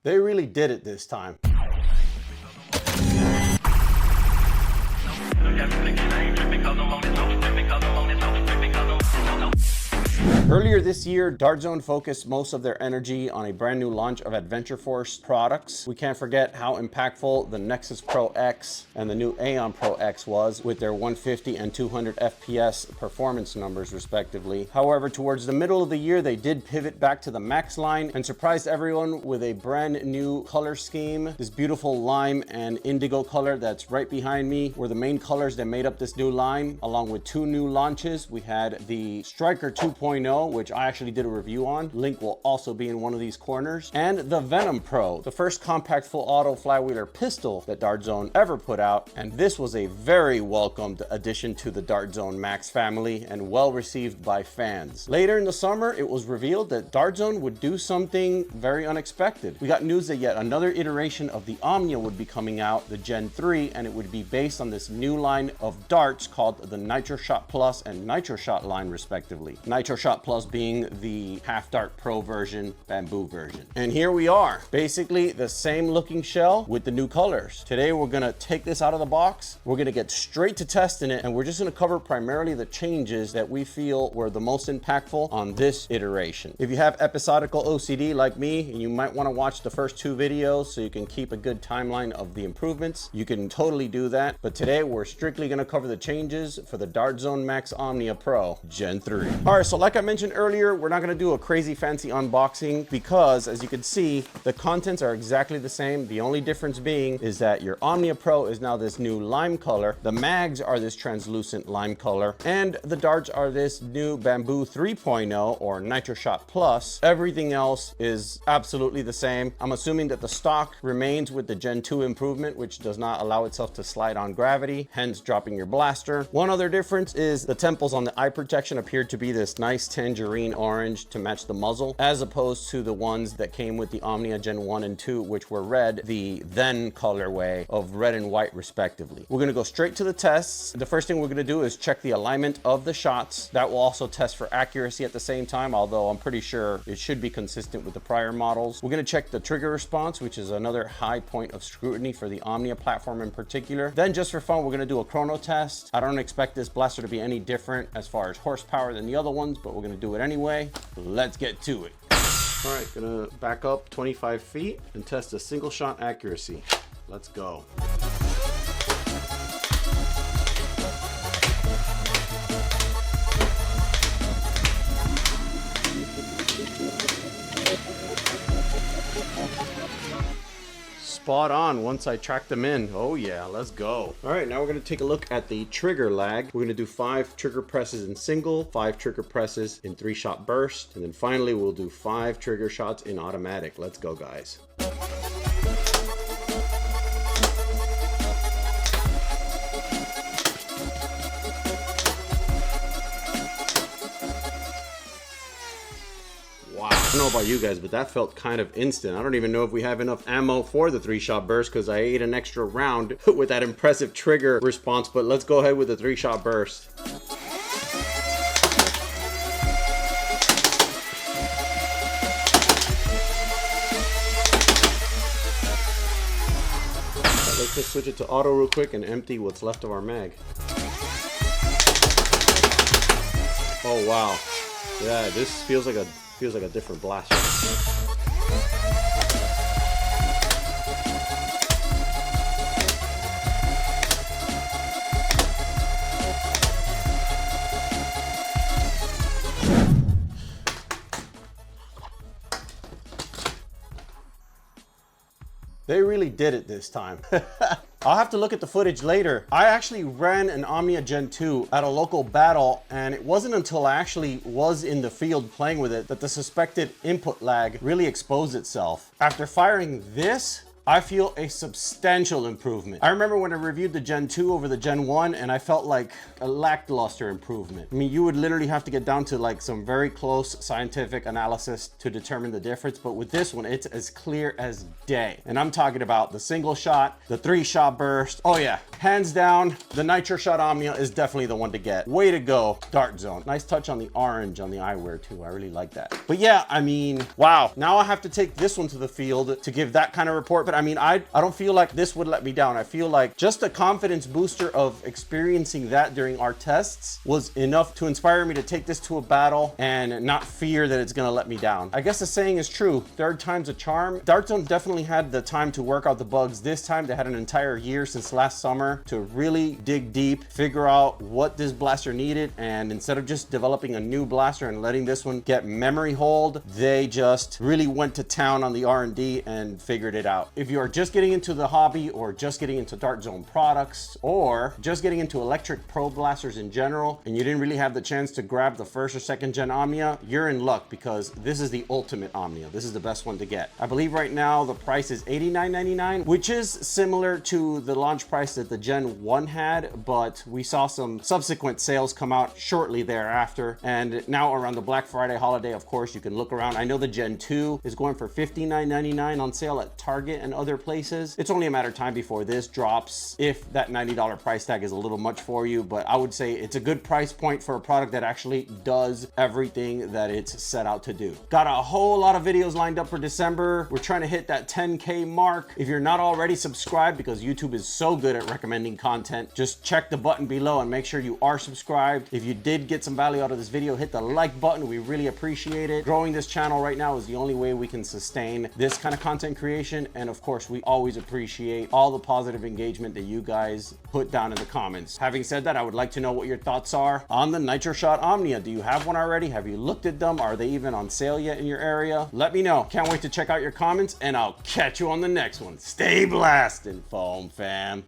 They really did it this time. Earlier this year, Dart Zone focused most of their energy on a brand new launch of Adventure Force products. We can't forget how impactful the Nexus Pro X and the new Aeon Pro X was with their 150 and 200 FPS performance numbers respectively. However, towards the middle of the year, they did pivot back to the Max line and surprised everyone with a brand new color scheme. This beautiful lime and indigo color that's right behind me were the main colors that made up this new line, along with two new launches. We had the Striker 2.0, which I actually did a review on. Link will also be in one of these corners. And the Venom Pro, the first compact full auto flywheeler pistol that Dart Zone ever put out. And this was a very welcomed addition to the Dart Zone Max family and well received by fans. Later in the summer, it was revealed that Dart Zone would do something very unexpected. We got news that yet another iteration of the Omnia would be coming out, the Gen 3, and it would be based on this new line of darts called the NitroShot Plus and NitroShot line respectively. NitroShot Plus being the Half Dart Pro version, bamboo version. And here we are, basically the same looking shell with the new colors. Today we're gonna take this out of the box, we're gonna get straight to testing it, and we're just gonna cover primarily the changes that we feel were the most impactful on this iteration. If you have episodical OCD like me, you might wanna watch the first two videos so you can keep a good timeline of the improvements. You can totally do that, but today we're strictly gonna cover the changes for the Dart Zone Max Omnia Pro Gen 3. All right, so like I mentioned earlier, we're not going to do a crazy fancy unboxing because, as you can see, the contents are exactly the same. The only difference being is that your Omnia Pro is now this new lime color, the mags are this translucent lime color, and the darts are this new bamboo 3.0 or NitroShot Plus. Everything else is absolutely the same. I'm assuming that the stock remains with the Gen 2 improvement, which does not allow itself to slide on gravity, hence dropping your blaster. One other difference is the temples on the eye protection appear to be this nice tangerine orange to match the muzzle, as opposed to the ones that came with the Omnia Gen 1 and 2, which were red, the then colorway of red and white respectively. We're gonna go straight to the tests. The first thing we're gonna do is check the alignment of the shots. That will also test for accuracy at the same time, although I'm pretty sure it should be consistent with the prior models. We're gonna check the trigger response, which is another high point of scrutiny for the Omnia platform in particular. Then just for fun, we're gonna do a chrono test. I don't expect this blaster to be any different as far as horsepower than the other ones, but we're gonna do it anyway. Let's get to it. All right, gonna back up 25 feet and test a single shot accuracy. Let's go. Spot on once I tracked them in. Oh yeah, let's go. All right, now we're gonna take a look at the trigger lag. We're gonna do 5 trigger presses in single, 5 trigger presses in 3-shot burst, and then finally we'll do 5 trigger shots in automatic. Let's go, guys. I don't know about you guys, but that felt kind of instant. I don't even know if we have enough ammo for the 3-shot burst because I ate an extra round with that impressive trigger response, but let's go ahead with the 3-shot burst. Let's just switch it to auto real quick and empty what's left of our mag. Oh wow. Yeah, this feels like a different blaster. They really did it this time. I'll have to look at the footage later. I actually ran an Omnia Gen 2 at a local battle, and it wasn't until I actually was in the field playing with it that the suspected input lag really exposed itself. After firing this, I feel a substantial improvement. I remember when I reviewed the Gen 2 over the Gen 1 and I felt like a lackluster improvement. I mean, you would literally have to get down to like some very close scientific analysis to determine the difference, but with this one, it's as clear as day. And I'm talking about the single shot, the 3-shot burst. Oh yeah, hands down, the NitroShot Omnia is definitely the one to get. Way to go, Dart Zone. Nice touch on the orange on the eyewear too. I really like that. But yeah, I mean, wow. Now I have to take this one to the field to give that kind of report. But I mean, I don't feel like this would let me down. I feel like just a confidence booster of experiencing that during our tests was enough to inspire me to take this to a battle and not fear that it's gonna let me down. I guess the saying is true, third time's a charm. Dart Zone definitely had the time to work out the bugs. This time they had an entire year since last summer to really dig deep, figure out what this blaster needed, and instead of just developing a new blaster and letting this one get memory hold, they just really went to town on the R&D and figured it out. If you are just getting into the hobby or just getting into Dart Zone products or just getting into electric pro blasters in general and you didn't really have the chance to grab the 1st or 2nd gen Omnia, you're in luck because this is the ultimate Omnia. This is the best one to get. I believe right now the price is $89.99, which is similar to the launch price that the Gen 1 had, but we saw some subsequent sales come out shortly thereafter. And now around the Black Friday holiday, of course, you can look around. I know the Gen 2 is going for $59.99 on sale at Target and other places. It's only a matter of time before this drops if that $90 price tag is a little much for you, but I would say it's a good price point for a product that actually does everything that it's set out to do. Got a whole lot of videos lined up for December. We're trying to hit that 10K mark. If you're not already subscribed, because YouTube is so good at recommending content, just check the button below and make sure you are subscribed. If you did get some value out of this video, hit the like button. We really appreciate it. Growing this channel right now is the only way we can sustain this kind of content creation. And of course, we always appreciate all the positive engagement that you guys put down in the comments. Having said that, I would like to know what your thoughts are on the NitroShot Omnia. Do you have one already? Have you looked at them? Are they even on sale yet in your area? Let me know. Can't wait to check out your comments, and I'll catch you on the next one. Stay blasting, foam fam.